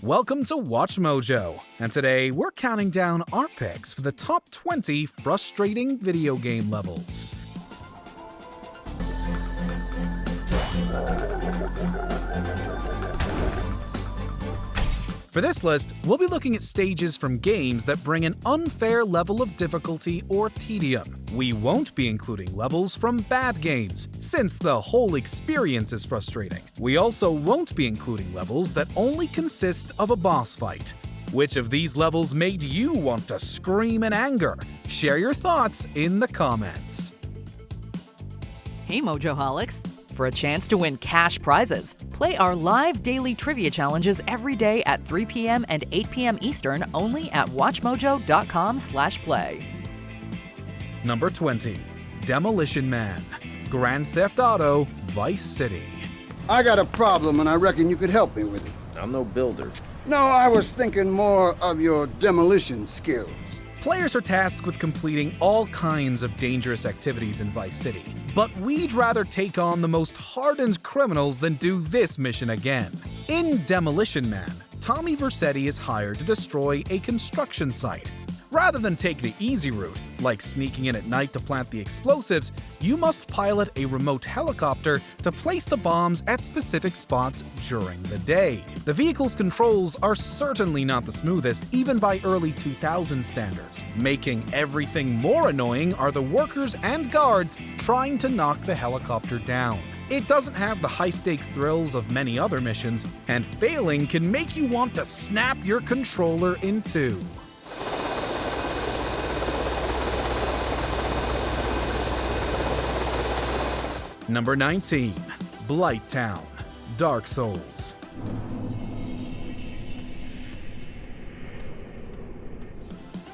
Welcome to Watch Mojo, and today we're counting down our picks for the top 20 frustrating video game levels. For this list, we'll be looking at stages from games that bring an unfair level of difficulty or tedium. We won't be including levels from bad games, since the whole experience is frustrating. We also won't be including levels that only consist of a boss fight. Which of these levels made you want to scream in anger? Share your thoughts in the comments. Hey Mojoholics! For a chance to win cash prizes, play our live daily trivia challenges every day at 3 p.m. and 8 p.m. Eastern only at WatchMojo.com/play. Number 20. Demolition Man. Grand Theft Auto Vice City. I got a problem and I reckon you could help me with it. I'm no builder. No, I was thinking more of your demolition skills. Players are tasked with completing all kinds of dangerous activities in Vice City, but we'd rather take on the most hardened criminals than do this mission again. In Demolition Man, Tommy Vercetti is hired to destroy a construction site. Rather than take the easy route, like sneaking in at night to plant the explosives, you must pilot a remote helicopter to place the bombs at specific spots during the day. The vehicle's controls are certainly not the smoothest, even by early 2000 standards. Making everything more annoying are the workers and guards trying to knock the helicopter down. It doesn't have the high-stakes thrills of many other missions, and failing can make you want to snap your controller in two. Number 19. Blighttown. Dark Souls.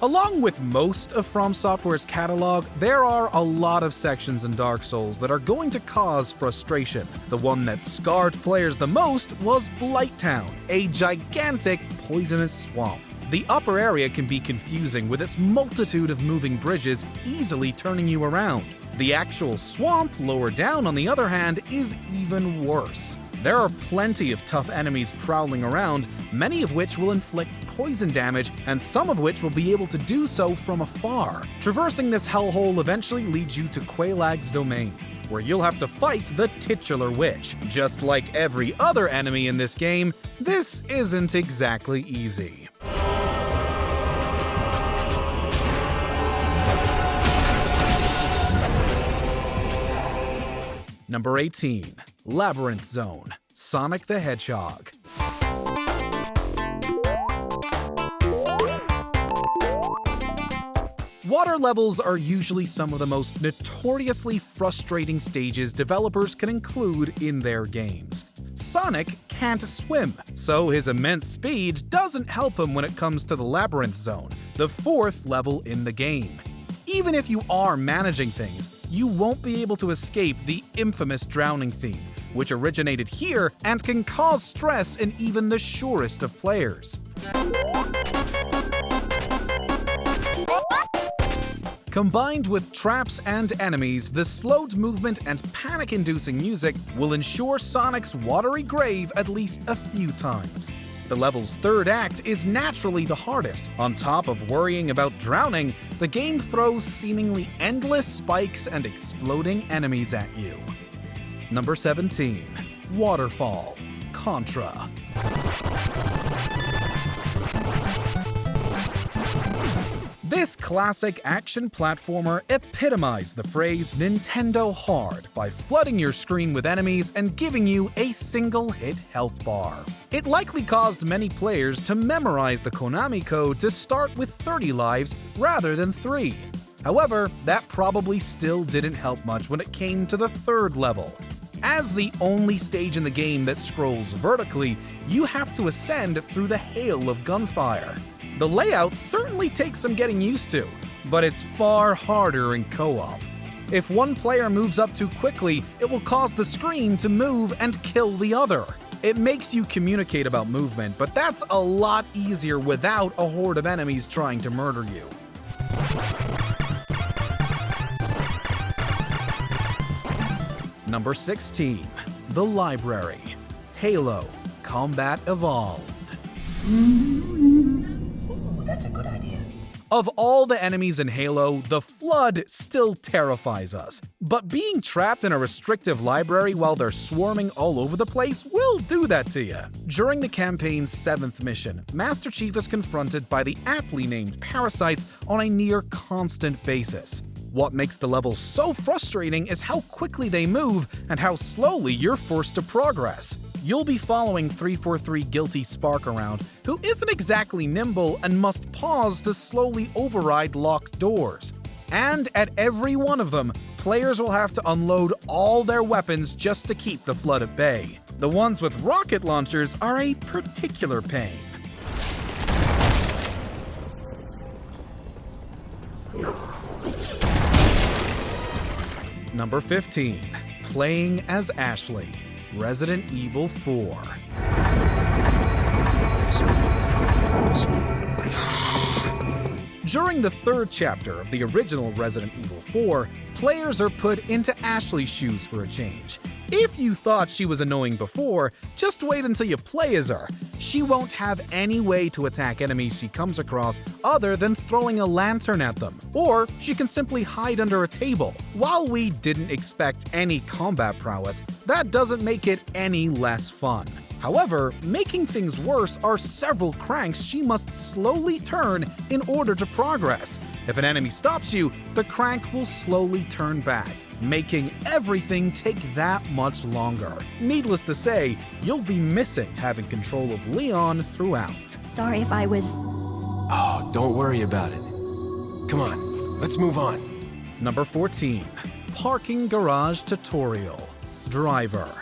Along with most of From Software's catalog, there are a lot of sections in Dark Souls that are going to cause frustration. The one that scarred players the most was Blighttown, a gigantic poisonous swamp. The upper area can be confusing with its multitude of moving bridges easily turning you around. The actual swamp lower down, on the other hand, is even worse. There are plenty of tough enemies prowling around, many of which will inflict poison damage, and some of which will be able to do so from afar. Traversing this hellhole eventually leads you to Quelaag's domain, where you'll have to fight the titular witch. Just like every other enemy in this game, this isn't exactly easy. Number 18. Labyrinth Zone. Sonic the Hedgehog. Water levels are usually some of the most notoriously frustrating stages developers can include in their games. Sonic can't swim, so his immense speed doesn't help him when it comes to the Labyrinth Zone, the fourth level in the game. Even if you are managing things, you won't be able to escape the infamous drowning theme, which originated here and can cause stress in even the surest of players. Combined with traps and enemies, the slowed movement and panic-inducing music will ensure Sonic's watery grave at least a few times. The level's third act is naturally the hardest. On top of worrying about drowning, the game throws seemingly endless spikes and exploding enemies at you. Number 17. Waterfall Contra. This classic action platformer epitomized the phrase Nintendo hard by flooding your screen with enemies and giving you a single-hit health bar. It likely caused many players to memorize the Konami code to start with 30 lives rather than 3. However, that probably still didn't help much when it came to the third level. As the only stage in the game that scrolls vertically, you have to ascend through the hail of gunfire. The layout certainly takes some getting used to, but it's far harder in co-op. If one player moves up too quickly, it will cause the screen to move and kill the other. It makes you communicate about movement, but that's a lot easier without a horde of enemies trying to murder you. Number 16. The Library. Halo Combat Evolved. Ooh, that's a good idea. Of all the enemies in Halo, the Flood still terrifies us. But being trapped in a restrictive library while they're swarming all over the place will do that to you. During the campaign's 7th mission, Master Chief is confronted by the aptly named parasites on a near constant basis. What makes the levels so frustrating is how quickly they move and how slowly you're forced to progress. You'll be following 343 Guilty Spark around, who isn't exactly nimble and must pause to slowly override locked doors. And at every one of them, players will have to unload all their weapons just to keep the Flood at bay. The ones with rocket launchers are a particular pain. Number 15. Playing as Ashley. Resident Evil 4. During the 3rd chapter of the original Resident Evil 4, players are put into Ashley's shoes for a change. If you thought she was annoying before, just wait until you play as her. She won't have any way to attack enemies she comes across other than throwing a lantern at them, or she can simply hide under a table. While we didn't expect any combat prowess, that doesn't make it any less fun. However, making things worse are several cranks she must slowly turn in order to progress. If an enemy stops you, the crank will slowly turn back, making everything take that much longer. Needless to say, you'll be missing having control of Leon throughout. Sorry if I was... Oh, don't worry about it. Come on, let's move on. Number 14. Parking Garage Tutorial. Driver.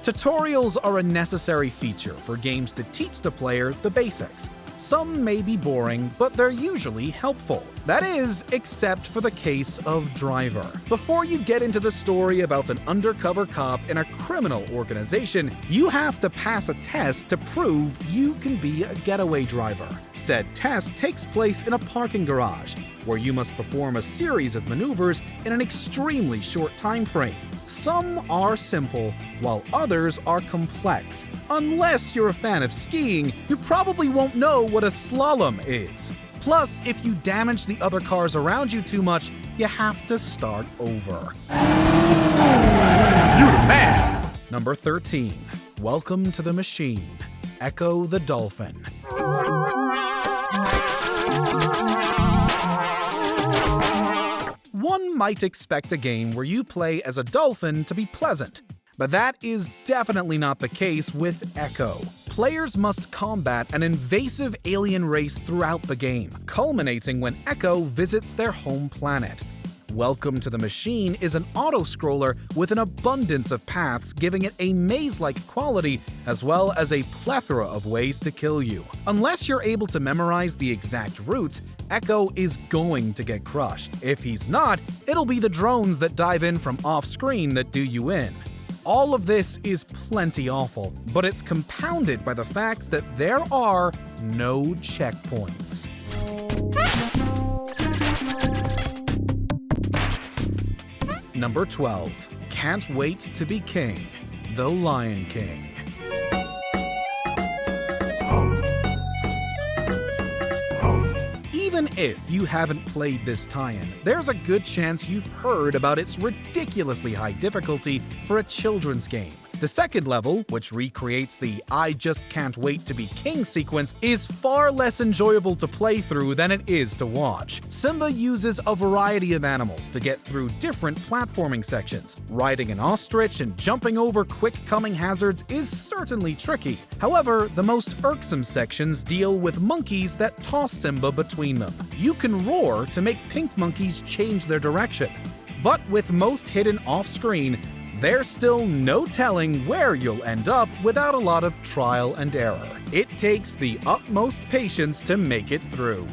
Tutorials are a necessary feature for games to teach the player the basics. Some may be boring, but they're usually helpful. That is, except for the case of Driver. Before you get into the story about an undercover cop in a criminal organization, you have to pass a test to prove you can be a getaway driver. Said test takes place in a parking garage, where you must perform a series of maneuvers in an extremely short time frame. Some are simple, while others are complex. Unless you're a fan of skiing, you probably won't know what a slalom is. Plus, if you damage the other cars around you too much, you have to start over. You the man! Number 13. Welcome to the Machine. Echo the Dolphin. One might expect a game where you play as a dolphin to be pleasant, but that is definitely not the case with Echo. Players must combat an invasive alien race throughout the game, culminating when Echo visits their home planet. Welcome to the Machine is an auto-scroller with an abundance of paths, giving it a maze-like quality as well as a plethora of ways to kill you. Unless you're able to memorize the exact routes, Echo is going to get crushed. If he's not, it'll be the drones that dive in from off-screen that do you in. All of this is plenty awful, but it's compounded by the fact that there are no checkpoints. Number 12. Can't Wait to Be King. The Lion King. Even if you haven't played this tie-in, there's a good chance you've heard about its ridiculously high difficulty for a children's game. The second level, which recreates the I just can't wait to be king sequence, is far less enjoyable to play through than it is to watch. Simba uses a variety of animals to get through different platforming sections. Riding an ostrich and jumping over quick-coming hazards is certainly tricky. However, the most irksome sections deal with monkeys that toss Simba between them. You can roar to make pink monkeys change their direction. But with most hidden off-screen, there's still no telling where you'll end up without a lot of trial and error. It takes the utmost patience to make it through.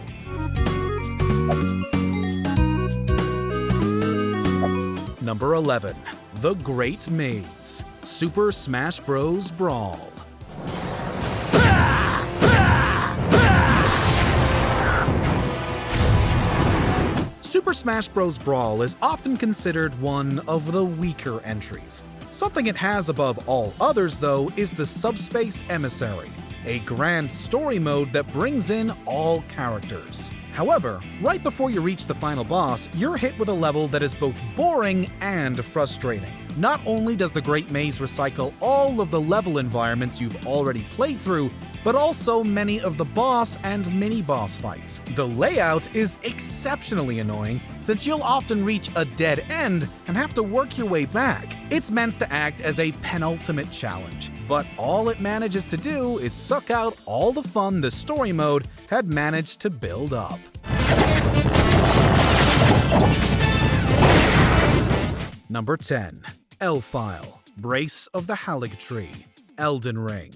Number 11. The Great Maze. Super Smash Bros. Brawl. Super Smash Bros. Brawl is often considered one of the weaker entries. Something it has above all others, though, is the Subspace Emissary, a grand story mode that brings in all characters. However, right before you reach the final boss, you're hit with a level that is both boring and frustrating. Not only does the Great Maze recycle all of the level environments you've already played through, but also many of the boss and mini-boss fights. The layout is exceptionally annoying, since you'll often reach a dead end and have to work your way back. It's meant to act as a penultimate challenge, but all it manages to do is suck out all the fun the story mode had managed to build up. Number 10. Lfile, Brace of the Halig Tree, Elden Ring.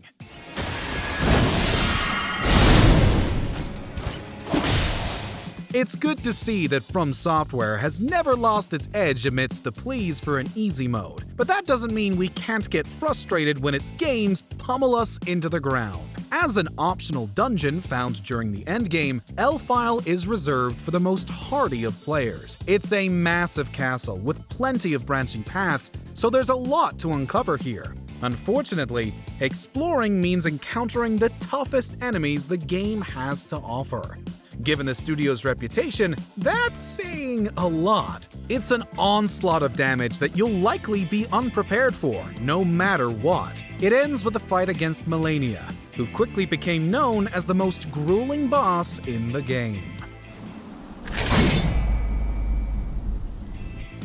It's good to see that From Software has never lost its edge amidst the pleas for an easy mode, but that doesn't mean we can't get frustrated when its games pummel us into the ground. As an optional dungeon found during the endgame, Lfile is reserved for the most hardy of players. It's a massive castle with plenty of branching paths, so there's a lot to uncover here. Unfortunately, exploring means encountering the toughest enemies the game has to offer. Given the studio's reputation, that's saying a lot. It's an onslaught of damage that you'll likely be unprepared for, no matter what. It ends with a fight against Melania, who quickly became known as the most grueling boss in the game.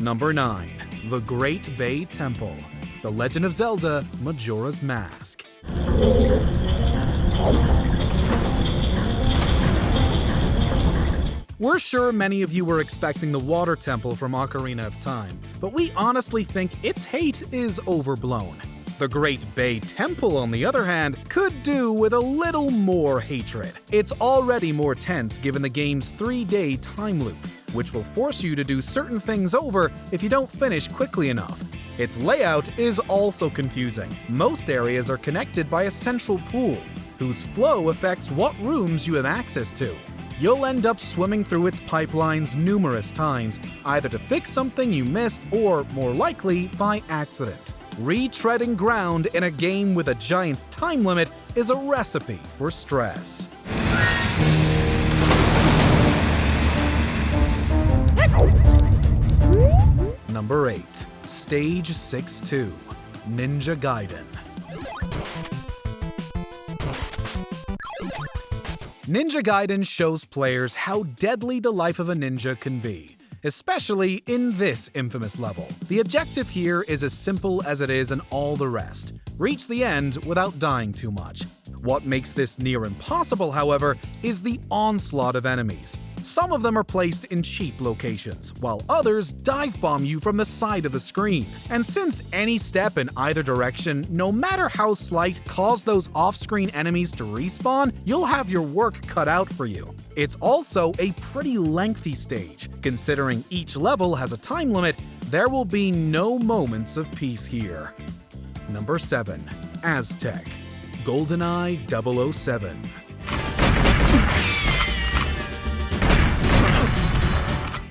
Number 9. The Great Bay Temple, The Legend of Zelda, Majora's Mask. We're sure many of you were expecting the Water Temple from Ocarina of Time, but we honestly think its hate is overblown. The Great Bay Temple, on the other hand, could do with a little more hatred. It's already more tense given the game's 3-day time loop, which will force you to do certain things over if you don't finish quickly enough. Its layout is also confusing. Most areas are connected by a central pool, whose flow affects what rooms you have access to. You'll end up swimming through its pipelines numerous times, either to fix something you missed or, more likely, by accident. Retreading ground in a game with a giant time limit is a recipe for stress. Number 8. Stage 6-2, Ninja Gaiden. Ninja Gaiden shows players how deadly the life of a ninja can be, especially in this infamous level. The objective here is as simple as it is in all the rest: reach the end without dying too much. What makes this near impossible, however, is the onslaught of enemies. Some of them are placed in cheap locations, while others dive bomb you from the side of the screen. And since any step in either direction, no matter how slight, cause those off-screen enemies to respawn, you'll have your work cut out for you. It's also a pretty lengthy stage. Considering each level has a time limit, there will be no moments of peace here. Number 7. Aztec, GoldenEye 007.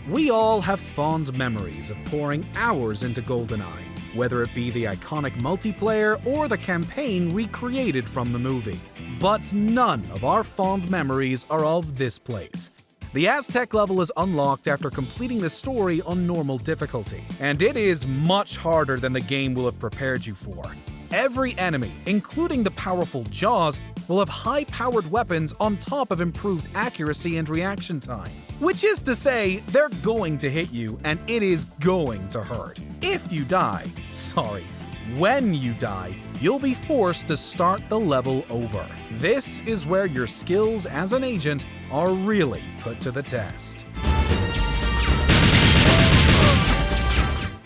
We all have fond memories of pouring hours into GoldenEye, whether it be the iconic multiplayer or the campaign recreated from the movie. But none of our fond memories are of this place. The Aztec level is unlocked after completing the story on normal difficulty, and it is much harder than the game will have prepared you for. Every enemy, including the powerful Jaws, will have high-powered weapons on top of improved accuracy and reaction time. Which is to say, they're going to hit you, and it is going to hurt. If you die, when you die, you'll be forced to start the level over. This is where your skills as an agent are really put to the test.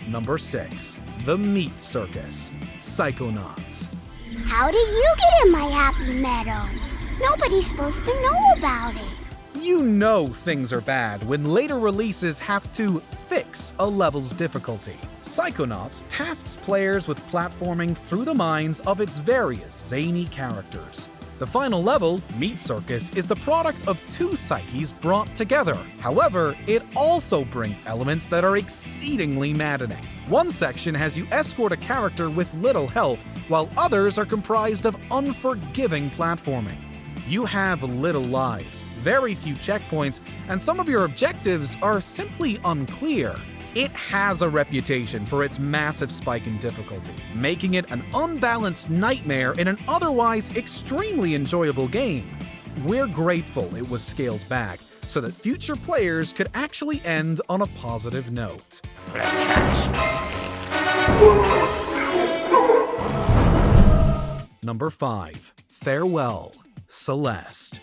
Number 6. The Meat Circus, Psychonauts. How did you get in my happy meadow? Nobody's supposed to know about it. You know things are bad when later releases have to fix a level's difficulty. Psychonauts tasks players with platforming through the minds of its various zany characters. The final level, Meat Circus, is the product of two psyches brought together. However, it also brings elements that are exceedingly maddening. One section has you escort a character with little health, while others are comprised of unforgiving platforming. You have little lives, very few checkpoints, and some of your objectives are simply unclear. It has a reputation for its massive spike in difficulty, making it an unbalanced nightmare in an otherwise extremely enjoyable game. We're grateful it was scaled back, so that future players could actually end on a positive note. Number 5. Farewell, Celeste.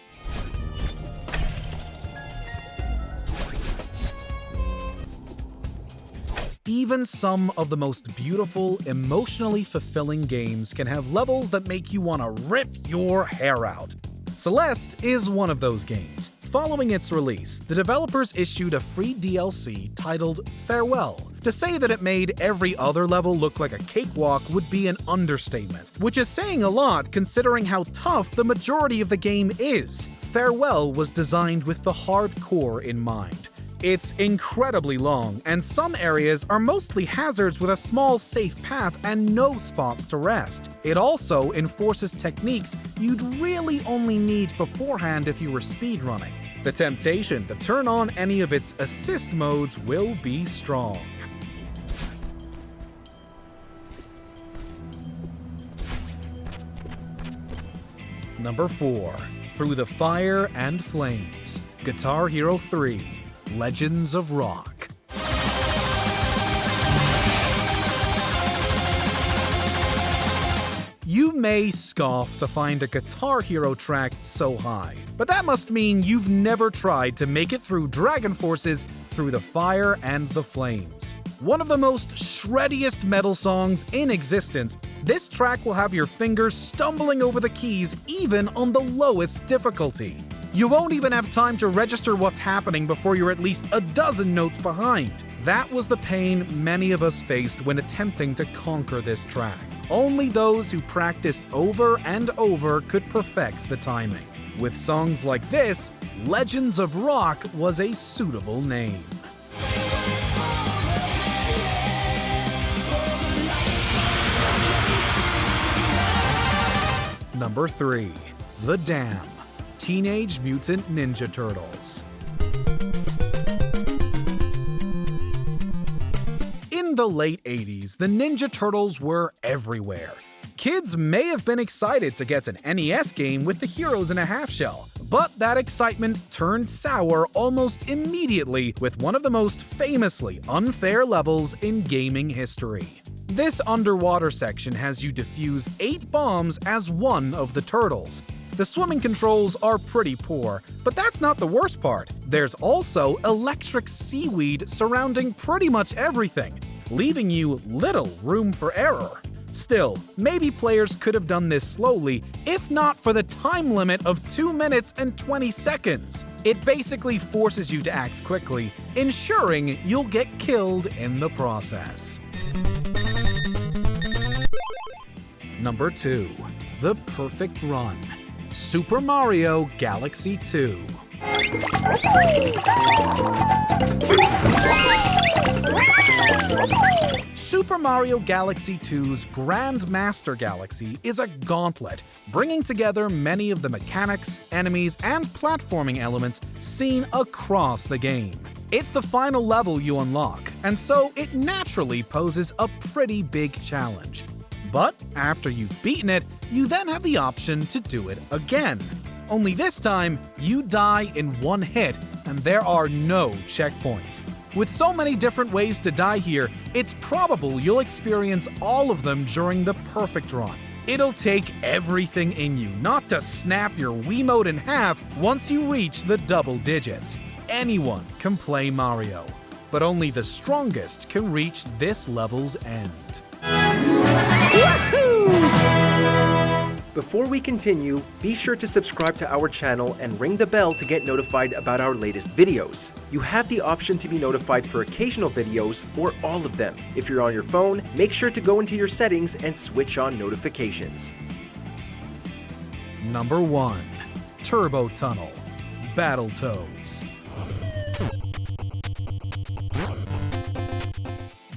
Even some of the most beautiful, emotionally fulfilling games can have levels that make you want to rip your hair out. Celeste is one of those games. Following its release, the developers issued a free DLC titled Farewell. To say that it made every other level look like a cakewalk would be an understatement, which is saying a lot considering how tough the majority of the game is. Farewell was designed with the hardcore in mind. It's incredibly long, and some areas are mostly hazards with a small safe path and no spots to rest. It also enforces techniques you'd really only need beforehand if you were speedrunning. The temptation to turn on any of its assist modes will be strong. Number 4. Through the Fire and Flames, Guitar Hero 3. Legends of Rock. You may scoff to find a Guitar Hero track so high, but that must mean you've never tried to make it through Dragon Force's Through the Fire and the Flames. One of the most shreddiest metal songs in existence, this track will have your fingers stumbling over the keys even on the lowest difficulty. You won't even have time to register what's happening before you're at least a dozen notes behind. That was the pain many of us faced when attempting to conquer this track. Only those who practiced over and over could perfect the timing. With songs like this, Legends of Rock was a suitable name. Number 3. The Dam. Teenage Mutant Ninja Turtles. In the late 80s, the Ninja Turtles were everywhere. Kids may have been excited to get an NES game with the heroes in a half-shell, but that excitement turned sour almost immediately with one of the most famously unfair levels in gaming history. This underwater section has you defuse 8 bombs as one of the turtles. The swimming controls are pretty poor, but that's not the worst part. There's also electric seaweed surrounding pretty much everything, leaving you little room for error. Still, maybe players could have done this slowly, if not for the time limit of 2 minutes and 20 seconds. It basically forces you to act quickly, ensuring you'll get killed in the process. Number 2. The Perfect Run. Super Mario Galaxy 2. Super Mario Galaxy 2's Grand Master Galaxy is a gauntlet, bringing together many of the mechanics, enemies, and platforming elements seen across the game. It's the final level you unlock, and so it naturally poses a pretty big challenge. But after you've beaten it, you then have the option to do it again. Only this time, you die in one hit, and there are no checkpoints. With so many different ways to die here, it's probable you'll experience all of them during the perfect run. It'll take everything in you not to snap your Wiimote in half once you reach the double digits. Anyone can play Mario, but only the strongest can reach this level's end. Before we continue, be sure to subscribe to our channel and ring the bell to get notified about our latest videos. You have the option to be notified for occasional videos or all of them. If you're on your phone, make sure to go into your settings and switch on notifications. Number 1. Turbo Tunnel. Battletoads.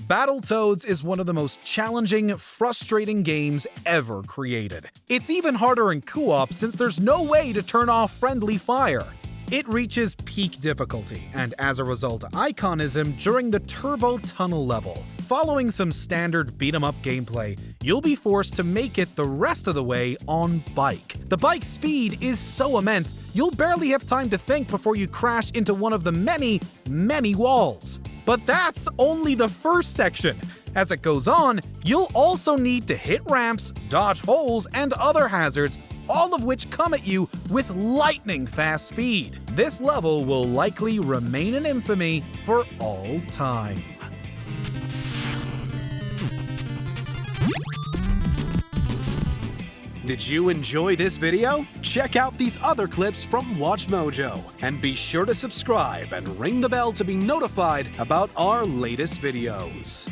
Battletoads is one of the most challenging, frustrating games ever created. It's even harder in co-op since there's no way to turn off friendly fire. It reaches peak difficulty, and as a result, iconism during the Turbo Tunnel level. Following some standard beat-em-up gameplay, you'll be forced to make it the rest of the way on bike. The bike's speed is so immense, you'll barely have time to think before you crash into one of the many walls. But that's only the first section. As it goes on, you'll also need to hit ramps, dodge holes, and other hazards, all of which come at you with lightning-fast speed. This level will likely remain in infamy for all time. Did you enjoy this video? Check out these other clips from WatchMojo, and be sure to subscribe and ring the bell to be notified about our latest videos.